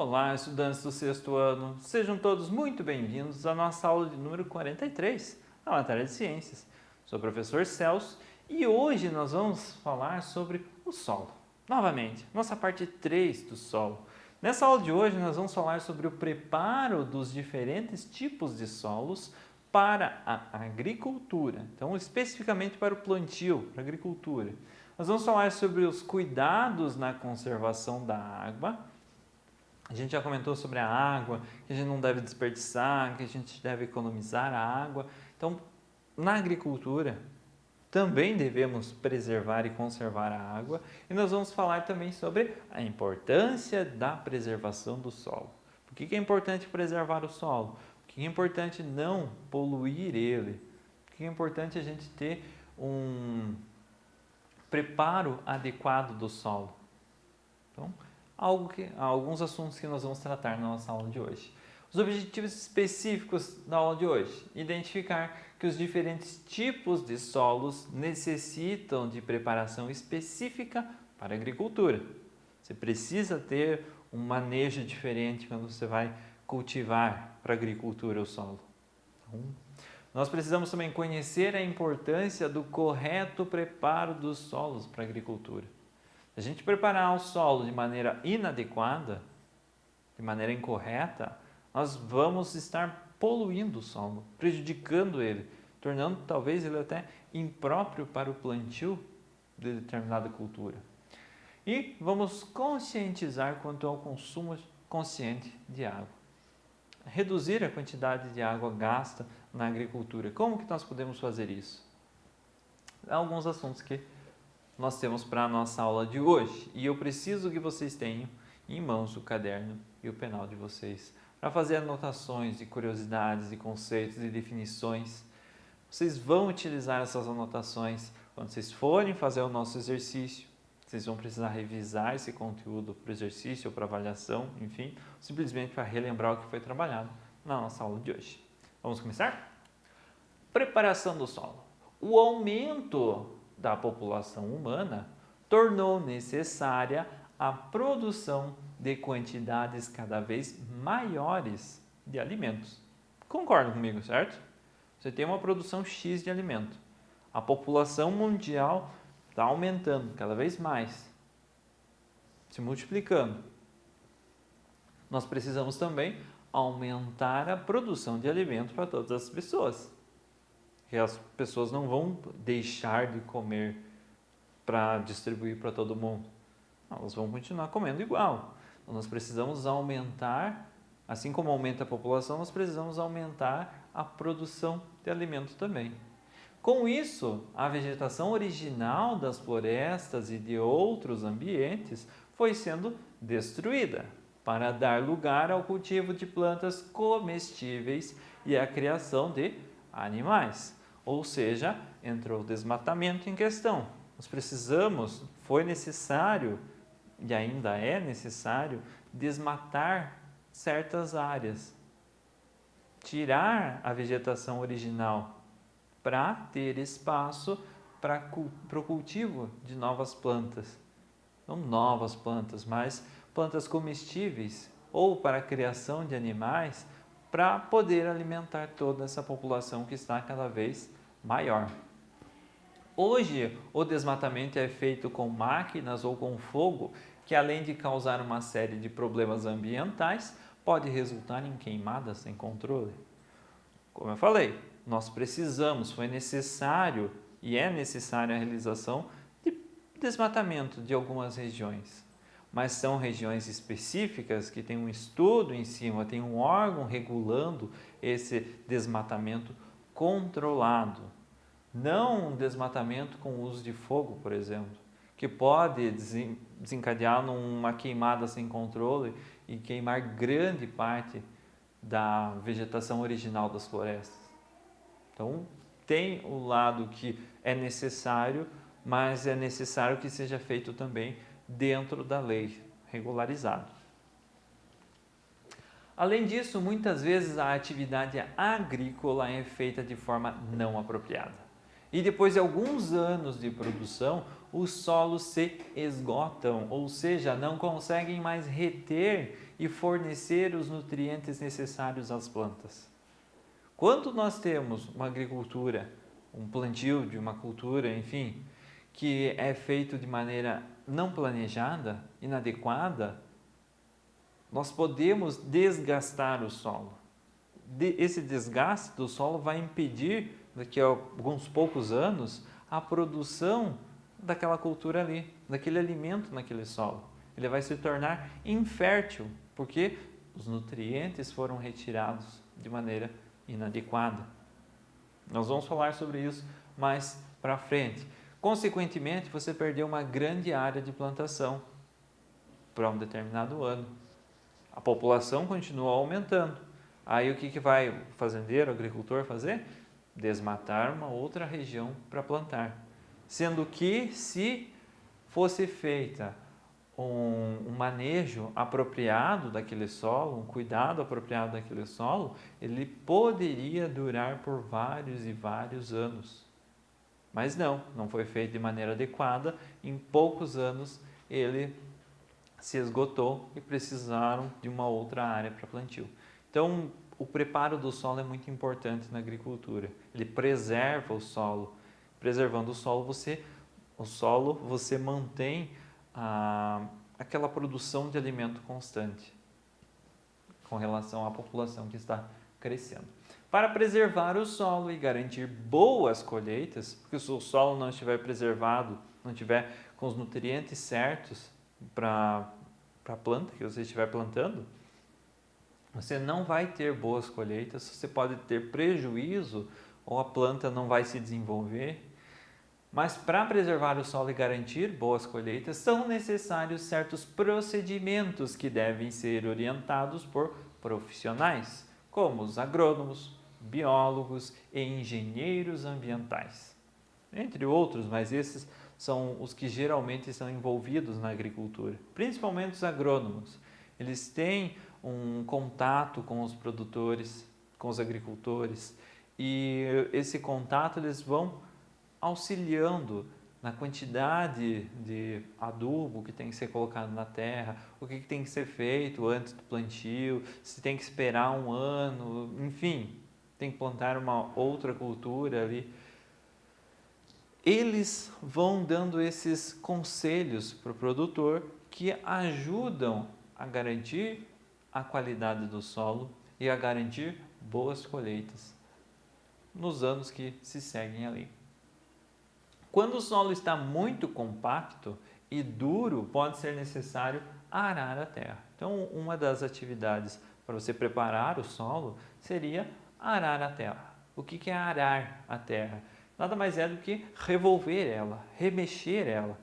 Olá, estudantes do sexto ano, sejam todos muito bem-vindos à nossa aula de número 43, a matéria de ciências. Sou o professor Celso e hoje nós vamos falar sobre o solo. Novamente, nossa parte 3 do solo. Nessa aula de hoje nós vamos falar sobre o preparo dos diferentes tipos de solos para a agricultura, então especificamente para o plantio, para a agricultura. Nós vamos falar sobre os cuidados na conservação da água. A gente já comentou sobre a água, que a gente não deve desperdiçar, que a gente deve economizar a água. Então, na agricultura, também devemos preservar e conservar a água. E nós vamos falar também sobre a importância da preservação do solo. Por que é importante preservar o solo? Por que é importante não poluir ele? Por que é importante a gente ter um preparo adequado do solo? Então, alguns assuntos que nós vamos tratar na nossa aula de hoje. Os objetivos específicos da aula de hoje: identificar que os diferentes tipos de solos necessitam de preparação específica para a agricultura. Você precisa ter um manejo diferente quando você vai cultivar para a agricultura o solo. Então, nós precisamos também conhecer a importância do correto preparo dos solos para a agricultura. Se a gente preparar o solo de maneira inadequada, de maneira incorreta, nós vamos estar poluindo o solo, prejudicando ele, tornando talvez ele até impróprio para o plantio de determinada cultura. E vamos conscientizar quanto ao consumo consciente de água. Reduzir a quantidade de água gasta na agricultura. Como que nós podemos fazer isso? Há alguns assuntos que nós temos para a nossa aula de hoje. E eu preciso que vocês tenham em mãos o caderno e o penal de vocês para fazer anotações de curiosidades, de conceitos e definições. Vocês vão utilizar essas anotações quando vocês forem fazer o nosso exercício. Vocês vão precisar revisar esse conteúdo para o exercício ou para avaliação, enfim, simplesmente para relembrar o que foi trabalhado na nossa aula de hoje. Vamos começar? Preparação do solo. O aumento da população humana tornou necessária a produção de quantidades cada vez maiores de alimentos. Concorda comigo, certo? Você tem uma produção X de alimento. A população mundial está aumentando cada vez mais, se multiplicando. Nós precisamos também aumentar a produção de alimento para todas as pessoas. E as pessoas não vão deixar de comer para distribuir para todo mundo. Elas vão continuar comendo igual. Então, nós precisamos aumentar, assim como aumenta a população, nós precisamos aumentar a produção de alimento também. Com isso, a vegetação original das florestas e de outros ambientes foi sendo destruída para dar lugar ao cultivo de plantas comestíveis e à criação de animais. Ou seja, entrou o desmatamento em questão. Foi necessário e ainda é necessário desmatar certas áreas, tirar a vegetação original para ter espaço para o cultivo de novas plantas. Não novas plantas, mas plantas comestíveis ou para a criação de animais para poder alimentar toda essa população que está cada vez maior. Hoje, o desmatamento é feito com máquinas ou com fogo, que além de causar uma série de problemas ambientais, pode resultar em queimadas sem controle. Como eu falei, foi necessário e é necessária a realização de desmatamento de algumas regiões. Mas são regiões específicas que têm um estudo em cima, tem um órgão regulando esse desmatamento controlado. Não um desmatamento com o uso de fogo, por exemplo, que pode desencadear numa queimada sem controle e queimar grande parte da vegetação original das florestas. Então, tem o lado que é necessário, mas é necessário que seja feito também dentro da lei, regularizado. Além disso, muitas vezes a atividade agrícola é feita de forma não apropriada. E depois de alguns anos de produção, os solos se esgotam, ou seja, não conseguem mais reter e fornecer os nutrientes necessários às plantas. Quando nós temos uma agricultura, um plantio de uma cultura, enfim, que é feito de maneira não planejada, inadequada, nós podemos desgastar o solo. Esse desgaste do solo vai impedir, daqui a alguns poucos anos, a produção daquela cultura ali, daquele alimento naquele solo. Ele vai se tornar infértil, porque os nutrientes foram retirados de maneira inadequada. Nós vamos falar sobre isso mais para frente. Consequentemente, você perdeu uma grande área de plantação para um determinado ano. A população continua aumentando. Aí o que vai o fazendeiro, o agricultor fazer? Desmatar uma outra região para plantar. Sendo que se fosse feita um manejo apropriado daquele solo, um cuidado apropriado daquele solo, ele poderia durar por vários e vários anos. Mas não foi feito de maneira adequada. Em poucos anos ele se esgotou e precisaram de uma outra área para plantio. Então, o preparo do solo é muito importante na agricultura. Ele preserva o solo. Preservando o solo, você mantém aquela produção de alimento constante com relação à população que está crescendo. Para preservar o solo e garantir boas colheitas, porque se o solo não estiver preservado, não estiver com os nutrientes certos para a planta que você estiver plantando, você não vai ter boas colheitas, você pode ter prejuízo ou a planta não vai se desenvolver. Mas para preservar o solo e garantir boas colheitas, são necessários certos procedimentos que devem ser orientados por profissionais, como os agrônomos, biólogos e engenheiros ambientais. Entre outros, mas esses são os que geralmente estão envolvidos na agricultura, principalmente os agrônomos. Eles têm um contato com os produtores, com os agricultores, e esse contato eles vão auxiliando na quantidade de adubo que tem que ser colocado na terra, o que tem que ser feito antes do plantio, se tem que esperar um ano, enfim, tem que plantar uma outra cultura ali. Eles vão dando esses conselhos para o produtor que ajudam a garantir a qualidade do solo e a garantir boas colheitas nos anos que se seguem ali. Quando o solo está muito compacto e duro, pode ser necessário arar a terra. Então, uma das atividades para você preparar o solo seria arar a terra. O que é arar a terra? Nada mais é do que revolver ela, remexer ela.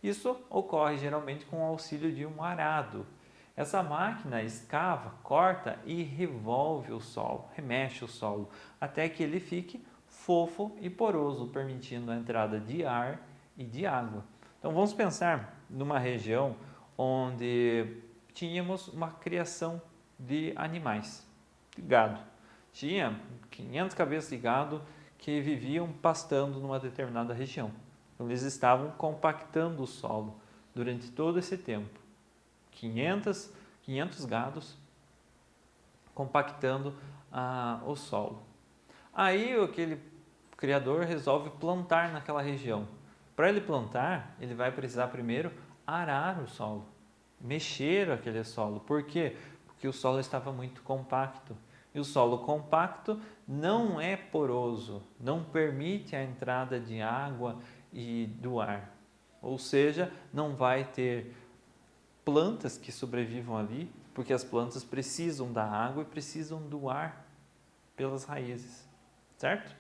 Isso ocorre geralmente com o auxílio de um arado. Essa máquina escava, corta e revolve o solo, remexe o solo, até que ele fique fofo e poroso, permitindo a entrada de ar e de água. Então vamos pensar numa região onde tínhamos uma criação de animais, de gado. Tinha 500 cabeças de gado que viviam pastando numa determinada região. Então eles estavam compactando o solo durante todo esse tempo. 500 gados compactando o solo. Aí aquele criador resolve plantar naquela região. Para ele plantar, ele vai precisar primeiro arar o solo, mexer aquele solo. Por quê? Porque o solo estava muito compacto. E o solo compacto não é poroso, não permite a entrada de água e do ar. Ou seja, não vai ter plantas que sobrevivam ali, porque as plantas precisam da água e precisam do ar pelas raízes, certo?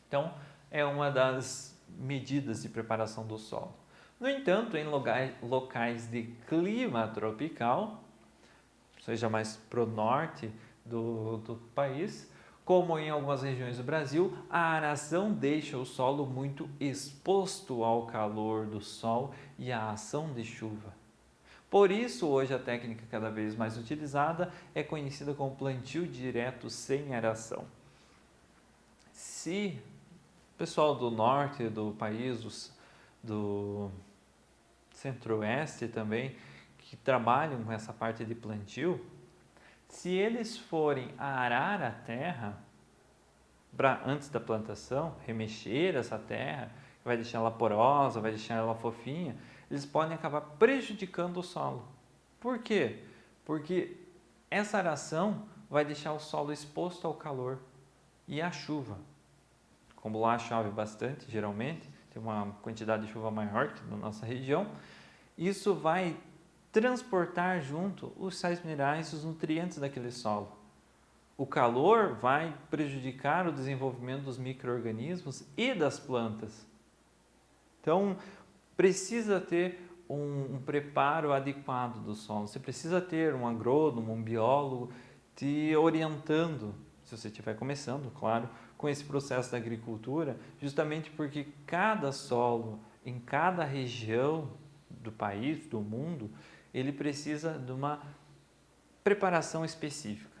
Então, é uma das medidas de preparação do solo. No entanto, em locais de clima tropical, seja mais para o norte do país, como em algumas regiões do Brasil, a aração deixa o solo muito exposto ao calor do sol e à ação de chuva. Por isso, hoje a técnica cada vez mais utilizada é conhecida como plantio direto sem aração. Se pessoal do norte do país, do centro-oeste também, que trabalham com essa parte de plantio, se eles forem arar a terra antes da plantação, remexer essa terra, vai deixar ela porosa, vai deixar ela fofinha, eles podem acabar prejudicando o solo. Por quê? Porque essa aração vai deixar o solo exposto ao calor e à chuva. Como lá chove bastante, geralmente, tem uma quantidade de chuva maior que na nossa região, isso vai transportar junto os sais minerais e os nutrientes daquele solo. O calor vai prejudicar o desenvolvimento dos micro-organismos e das plantas. Então, precisa ter um preparo adequado do solo. Você precisa ter um agrônomo, um biólogo te orientando, se você estiver começando, claro, com esse processo da agricultura, justamente porque cada solo, em cada região do país, do mundo, ele precisa de uma preparação específica.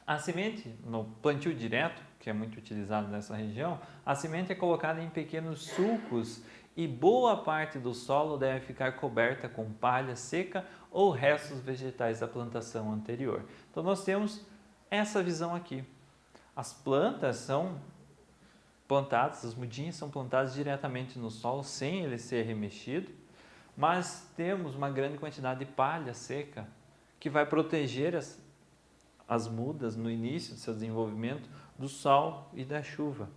A semente, no plantio direto, que é muito utilizado nessa região, a semente é colocada em pequenos sulcos e boa parte do solo deve ficar coberta com palha seca ou restos vegetais da plantação anterior. Então nós temos essa visão aqui. As plantas são plantadas, as mudinhas são plantadas diretamente no solo, sem ele ser remexido, mas temos uma grande quantidade de palha seca que vai proteger as mudas no início do seu desenvolvimento do sol e da chuva.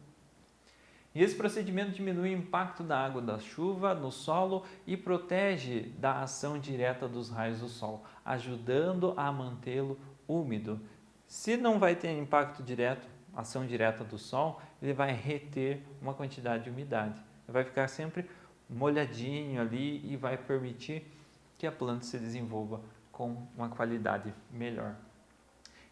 E esse procedimento diminui o impacto da água da chuva no solo e protege da ação direta dos raios do sol, ajudando a mantê-lo úmido. Se não vai ter impacto direto, ação direta do sol, ele vai reter uma quantidade de umidade. Vai ficar sempre molhadinho ali e vai permitir que a planta se desenvolva com uma qualidade melhor.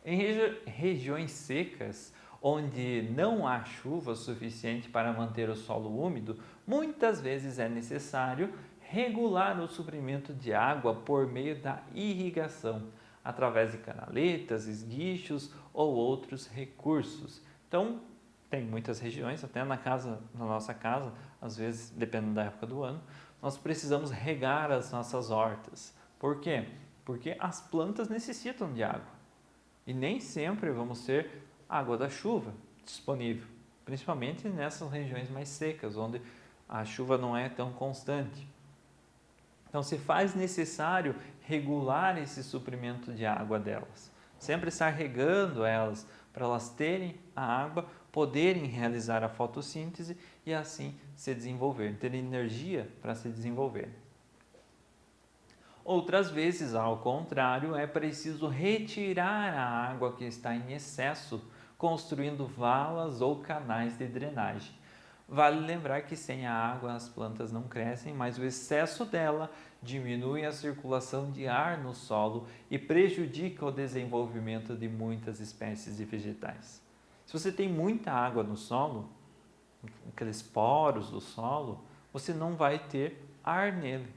Em regiões secas, onde não há chuva suficiente para manter o solo úmido, muitas vezes é necessário regular o suprimento de água por meio da irrigação, através de canaletas, esguichos ou outros recursos. Então, tem muitas regiões, até na nossa casa, às vezes, dependendo da época do ano, nós precisamos regar as nossas hortas. Por quê? Porque as plantas necessitam de água. E nem sempre vamos ter água da chuva disponível, principalmente nessas regiões mais secas, onde a chuva não é tão constante. Então, se faz necessário regular esse suprimento de água delas. Sempre estar regando elas, para elas terem a água, poderem realizar a fotossíntese e assim se desenvolver, ter energia para se desenvolver. Outras vezes, ao contrário, é preciso retirar a água que está em excesso, construindo valas ou canais de drenagem. Vale lembrar que sem a água as plantas não crescem, mas o excesso dela diminui a circulação de ar no solo e prejudica o desenvolvimento de muitas espécies de vegetais. Se você tem muita água no solo, aqueles poros do solo, você não vai ter ar nele.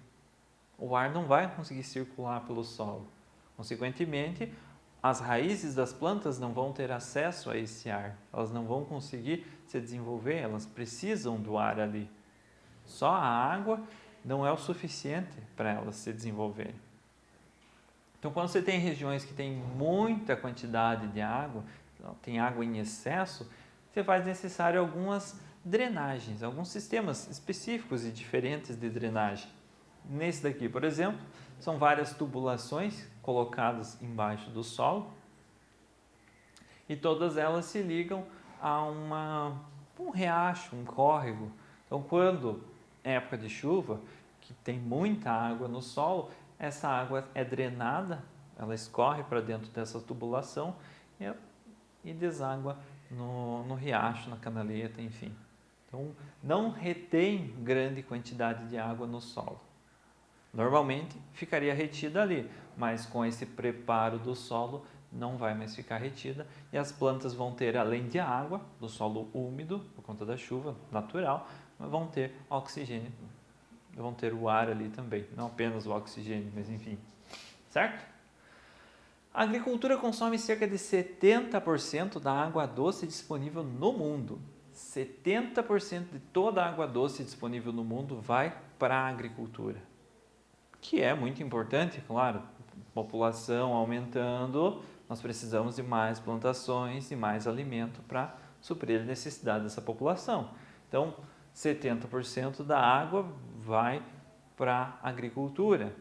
O ar não vai conseguir circular pelo solo. Consequentemente, as raízes das plantas não vão ter acesso a esse ar. Elas não vão conseguir se desenvolver, elas precisam do ar ali. Só a água não é o suficiente para elas se desenvolverem. Então, quando você tem regiões que tem muita quantidade de água, tem água em excesso, você faz necessário algumas drenagens, alguns sistemas específicos e diferentes de drenagem. Nesse daqui, por exemplo, são várias tubulações colocadas embaixo do solo e todas elas se ligam a um riacho, um córrego. Então, quando é época de chuva, que tem muita água no solo, essa água é drenada, ela escorre para dentro dessa tubulação e deságua no riacho, na canaleta, enfim. Então, não retém grande quantidade de água no solo. Normalmente ficaria retida ali, mas com esse preparo do solo não vai mais ficar retida e as plantas vão ter, além de água, do solo úmido, por conta da chuva natural, mas vão ter oxigênio, vão ter o ar ali também, não apenas o oxigênio, mas enfim, certo? A agricultura consome cerca de 70% da água doce disponível no mundo. 70% de toda a água doce disponível no mundo vai para a agricultura, que é muito importante, claro. População aumentando, nós precisamos de mais plantações e mais alimento para suprir a necessidade dessa população. Então, 70% da água vai para a agricultura.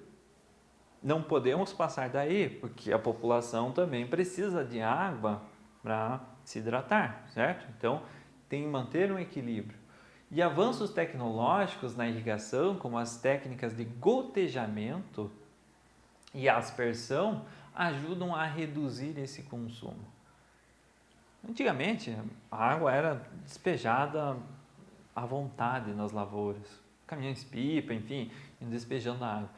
Não podemos passar daí, porque a população também precisa de água para se hidratar, certo? Então, tem que manter um equilíbrio. E avanços tecnológicos na irrigação, como as técnicas de gotejamento e aspersão, ajudam a reduzir esse consumo. Antigamente, a água era despejada à vontade nas lavouras, caminhões-pipa, enfim, despejando a água.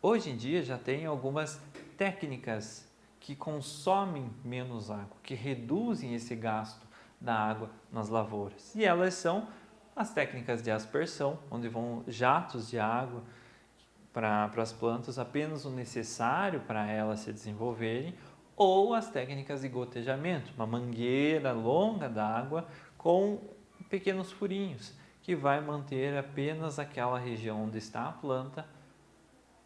Hoje em dia já tem algumas técnicas que consomem menos água, que reduzem esse gasto da água nas lavouras. E elas são as técnicas de aspersão, onde vão jatos de água para as plantas, apenas o necessário para elas se desenvolverem, ou as técnicas de gotejamento, uma mangueira longa d'água com pequenos furinhos, que vai manter apenas aquela região onde está a planta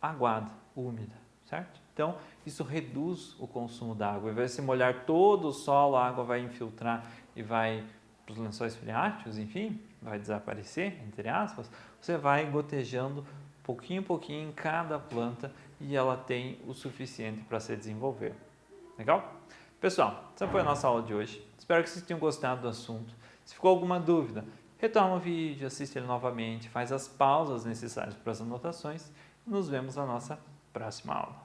aguada, úmida, certo? Então, isso reduz o consumo d'água. Ao invés de se molhar todo o solo, a água vai infiltrar e vai para os lençóis freáticos, enfim, vai desaparecer, entre aspas. Você vai gotejando pouquinho em pouquinho em cada planta e ela tem o suficiente para se desenvolver. Legal? Pessoal, essa foi a nossa aula de hoje. Espero que vocês tenham gostado do assunto. Se ficou alguma dúvida, retoma o vídeo, assiste ele novamente, faz as pausas necessárias para as anotações e nos vemos na nossa próxima aula.